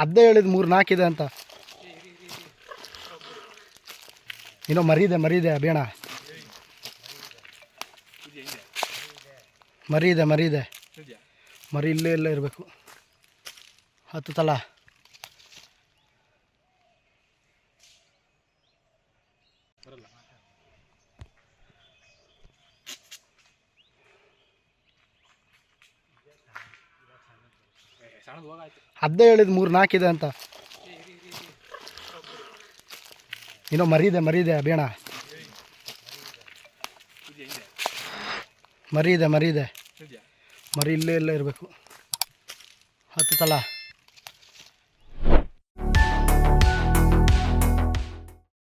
ಅದೇ ಹೇಳಿದ್ 3-4 ಇದೆ ಅಂತ. ಇನ್ನೂ ಮರಿದೆ ಬೇಣ, ಮರಿ ಇಲ್ಲೇ ಇರಬೇಕು. 10 ತಲ. ಅದೇ ಹೇಳಿದ್ 3-4 ಇದೆ ಅಂತ. ಇನ್ನೂ ಮರಿದೆ ಬೇಣ, ಮರಿ ಇಲ್ಲೇ ಇರಬೇಕು. 10 ತಲ.